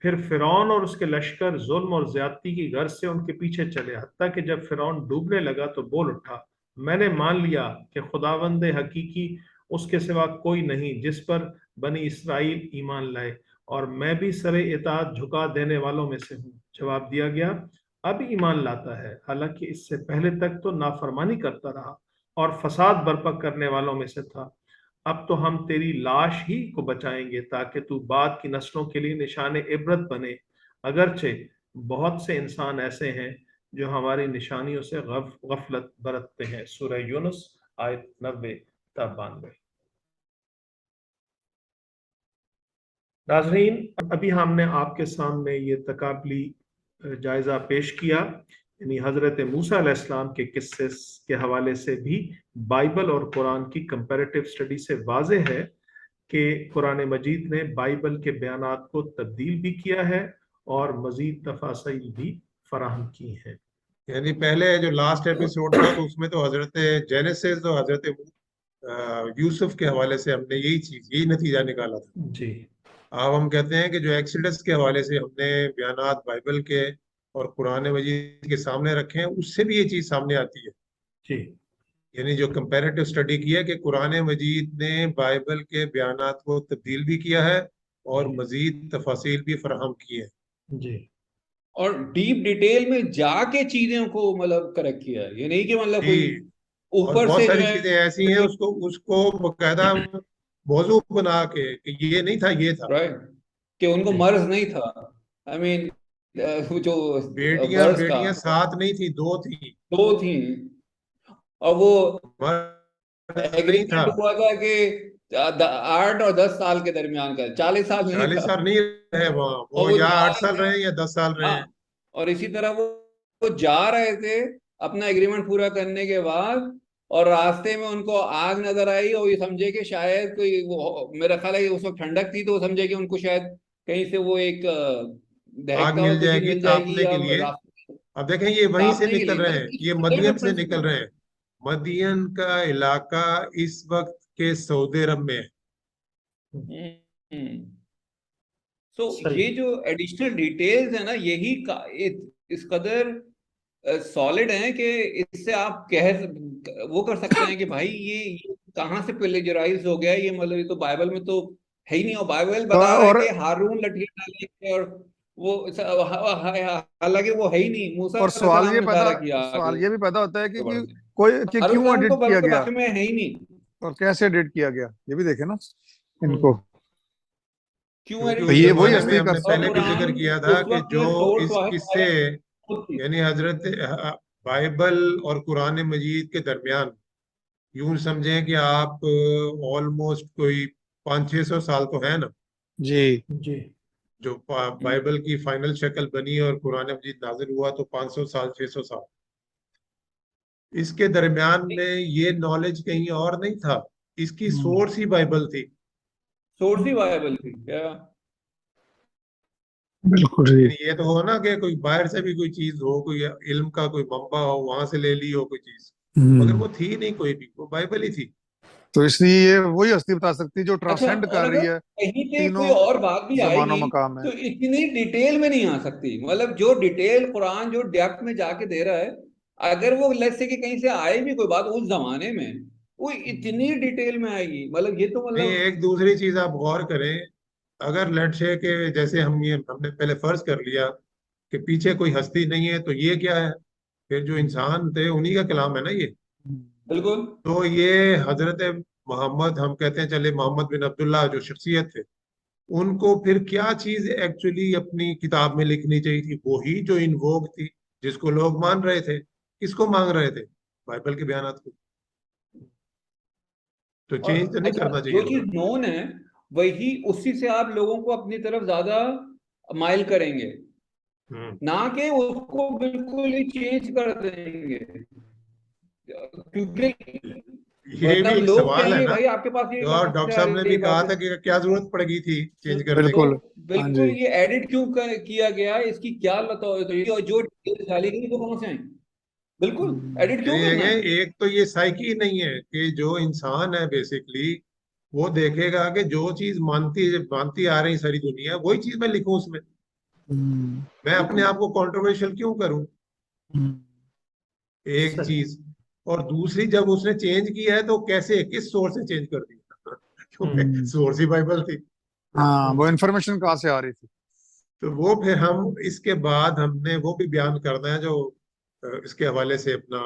फिर फिरौन और उसके लश्कर जुल्म और ज्यादती की गर्ज से उनके पीछे चले, हत्ता कि जब फिरौन डूबने लगा तो बोल उठा, मैंने मान लिया कि खुदावंद हकीकी उसके सिवा कोई नहीं जिस पर बनी इसराइल ईमान लाए, और मैं भी सरे इताअत झुका देने वालों में से हूँ। जवाब दिया गया, अब ईमान लाता है, हालांकि इससे पहले तक तो नाफरमानी करता रहा और फसाद बर्पा करने वालों में से था। अब तो हम तेरी लाश ही को बचाएंगे ताकि तू बाद की नस्लों के लिए निशान इबरत बने, अगरचे बहुत से इंसान ऐसे हैं जो हमारी निशानियों से गफलत बरतते हैं। सूरह यूनुस आयत 90 ta 92। नाज़रीन, अभी हमने आपके सामने ये तकाबली जायजा पेश किया, यानी हजरत मूसा अलैहिस्सलाम के किस्से के हवाले से भी बाइबल और कुरान की कंपैरेटिव स्टडी से वाज़ेह है کہ قرآن مجید نے بائبل کے بیانات کو تبدیل بھی کیا ہے اور مزید تفاصیل بھی فراہم کی ہیں. یعنی پہلے جو لاسٹ ایپیسوڈ تھا تو اس میں تو حضرت جینیسس اور حضرت یوسف کے حوالے سے ہم نے یہی نتیجہ نکالا تھا. جی اب ہم کہتے ہیں کہ جو ایکسیڈس کے حوالے سے ہم نے بیانات بائبل کے اور قرآن مجید کے سامنے رکھے ہیں، اس سے بھی یہ چیز سامنے آتی ہے. جی یعنی جو کمپیریٹو اسٹڈی کی ہے کہ قرآن مجید نے بائبل کے بیانات کو تبدیل بھی کیا ہے اور مزید تفاصیل بھی فراہم کی ہے. جی اور ڈیپ ڈیٹیل میں جا کے چیزوں کو مطلب کریکٹ کیا ہے. یہ نہیں کہ مطلب کوئی اور اوپر بہت سے ساری جو ہے چیزیں ایسی ہیں اس کو باقاعدہ موضوع بنا کے کہ یہ نہیں تھا، یہ تھا. رائٹ کہ ان کو مرض نہیں تھا. آئی مین جو برڈز کا بیٹیاں 7 نہیں تھی، 2 تھی. 2 تھیں اور وہ مرض نہیں تھا. ایگریمنٹ ہوا تھا کہ 8 اور 10 سال کے درمیان کا، 40 سال نہیں 40 تھا. سال نہیں رہے وہاں، اور وہ یا جا 8 رہے سال تھے. رہے یا 10 سال رہے ہاں ہیں. اور اسی طرح وہ جا رہے تھے اپنا ایگریمنٹ پورا کرنے کے بعد، اور راستے میں ان کو آگ نظر آئی اور یہ سمجھے کہ شاید کوئی میرا خیال ہے کہ اس وقت ٹھنڈک تھی، تو وہ سمجھے کہ ان کو شاید کہیں سے وہ ایک آگ دہکتا ہوا مل کوئی جائے چیز گی مل جائے گی تاپنے یا کے لیے. راستے اب دیکھیں یہ وہیں سے تاپنے کے نکل لیے. رہے ہیں، یہ مدین سے نکل رہے ہیں. مدین کا علاقہ اس وقت کے سعودی عرب میں ہے. تو یہ جو ایڈیشنل ڈیٹیلز ہیں نا، یہی اس قدر سالڈ ہیں کہ اس سے آپ وہ کر سکتے ہیں کہ بھائی یہ کہاں سے پلیجرائز ہو گیا. یہ مطلب یہ تو بائبل میں تو ہے ہی نہیں. اور بائبل بتا رہا ہے کہ ہارون لٹھی ڈالے گے، اور وہ حالانکہ وہ ہے ہی نہیں. موسیٰ اور علیہ السلام نے پیدا کیا. سوال یہ بھی پیدا ہوتا ہے کہ کہ کیوں ہارون تو ایڈٹ کیا گیا واقع میں ہے ہی نہیں، اور کیسے ایڈٹ کیا گیا، یہ بھی دیکھیں نا ان کو. کیونکہ تو اس یہ وہی زمانے میں اصلی ہم نے پہلے بھی ذکر کیا تھا کہ جو اس قصے یعنی حضرت بائبل اور قرآن مجید کے درمیان یوں سمجھیں کہ آپ آلموسٹ کوئی 500-600 سال تو ہے نا. جی جی جو بائبل کی فائنل شکل بنی اور قرآن مجید نازل ہوا تو 500 سال 600 سال. اس کے درمیان میں یہ نالج کہیں اور نہیں تھا، اس کی سورس ہی بائبل تھی. سورس ہی بائبل تھی. بالکل. یعنی یہ تو ہو نا کہ کوئی باہر سے بھی کوئی چیز ہو، کوئی علم کا کوئی منبع ہو، وہاں سے لے لی ہو کوئی چیز، مگر وہ تھی نہیں کوئی بھی، وہ بائبل ہی تھی. تو اس لیے یہ وہی ہستی بتا سکتی جو ٹرانسینڈ اور کر اگر رہی ہے کہیں پہ کوئی تینوں اور بات بھی آئے زمان و گی مقام میں. تو اتنی ڈیٹیل میں نہیں آ سکتی. مطلب جو ڈیٹیل قرآن جو ڈیپتھ میں جا کے دے رہا ہے، اگر وہ لیٹس سے کہ کہیں سے آئے بھی کوئی بات اس زمانے میں، وہ اتنی ڈیٹیل میں آئے گی. مطلب یہ تو نہیں، مطلب ایک دوسری چیز آپ غور کریں. اگر لیٹ سے کہ جیسے ہم نے پہلے فرض کر لیا کہ پیچھے کوئی ہستی نہیں ہے، تو یہ کیا ہے؟ پھر جو انسان تھے انہی کا کلام ہے نا یہ. بالکل. تو یہ حضرت محمد، ہم کہتے ہیں چلے محمد بن عبداللہ جو شخصیت تھے، ان کو پھر کیا چیز ایکچولی اپنی کتاب میں لکھنی چاہیے تھی؟ وہی جو ان ووگ تھی، جس کو لوگ مان رہے تھے. کس کو مانگ رہے تھے؟ بائبل کے بیانات کو. تو چینج تو نہیں کرنا چاہیے جو چیز نون ہے وہی، اسی سے آپ لوگوں کو اپنی طرف زیادہ مائل کریں گے، نہ کہ اس کو بالکل ہی چینج کر دیں گے. کیونکہ یہ بھی ایک لوگ سوال کہیں ہے گے نا. بھائی آپ کے پاس یہ اور ڈاکٹر صاحب نے بھی کہا تھا کہ کیا ضرورت پڑ گئی تھی چینج کرنے کی. بالکل یہ ایڈٹ کیوں کیا گیا، اس کی کیا جو ڈالی گئی وہ کہاں سے آئیں؟ بالکل ایڈٹ کیوں کرنا ہے؟ ایک تو یہ سائیکی نہیں ہے کہ جو انسان ہے بیسکلی وہ دیکھے گا کہ جو چیز مانتی آ رہی ساری دنیا وہی چیز میں لکھوں اس میں اپنے آپ کو کنٹروورشل کیوں کروں؟ ایک چیز. اور دوسری جب اس نے چینج کیا ہے تو کیسے، کس سورس سے چینج کر دیا؟ کیونکہ سورس ہی بائبل تھی. ہاں وہ انفارمیشن کہاں سے آ رہی تھی؟ تو وہ پھر ہم اس کے بعد ہم نے وہ بھی بیان کرنا ہے جو اس کے حوالے سے اپنا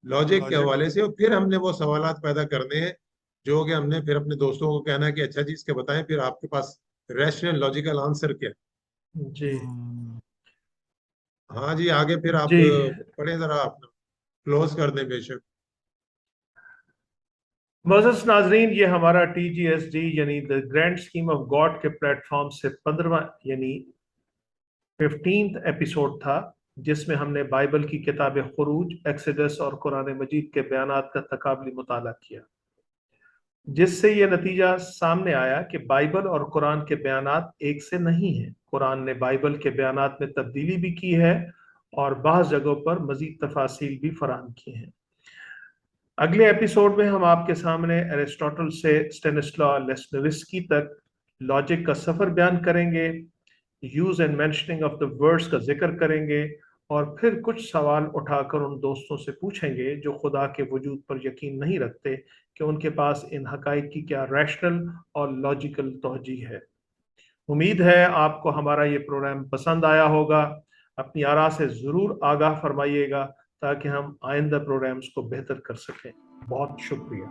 لاجک کے حوالے سے، اور پھر ہم نے وہ سوالات پیدا کرنے ہیں جو کہ ہم نے پھر اپنے دوستوں کو کہنا ہے کہ اچھا جی اس کے بتائیں پھر آپ کے پاس ریشنل لاجیکل آنسر کیا. جی ہاں جی آگے پھر آپ پڑھیں ذرا، آپ کلوز کر دیں بے شک. معزز ناظرین، یہ ہمارا TGSD یعنی the grand scheme of God کے پلیٹ فارم سے 15واں یعنی 15th ایپیسوڈ تھا، جس میں ہم نے بائبل کی کتاب خروج، ایکسڈس اور قرآن مجید کے بیانات کا تقابلی مطالعہ کیا. जिससे ये नतीजा सामने आया कि बाइबल और कुरान के बयानात एक से नहीं हैं। कुरान ने बाइबल के बयानात में तब्दीली भी की है और बाज़ जगहों पर मजीद तफासील भी फराहम की हैं। अगले एपिसोड में हम आपके सामने एरिस्टोटल से स्टेनिस्लॉ लेस्नोविस्की तक लॉजिक का सफर बयान करेंगे, use and mentioning of the words का जिक्र करेंगे और फिर कुछ सवाल उठाकर उन दोस्तों से पूछेंगे जो खुदा के वजूद पर यकीन नहीं रखते कि उनके पास इन हकाइक की क्या रैशनल और लॉजिकल तौजीह है। उम्मीद है आपको हमारा ये प्रोग्राम पसंद आया होगा। अपनी आरा से जरूर आगाह फरमाइएगा ताकि हम आइंदा प्रोग्राम्स को बेहतर कर सकें। बहुत शुक्रिया।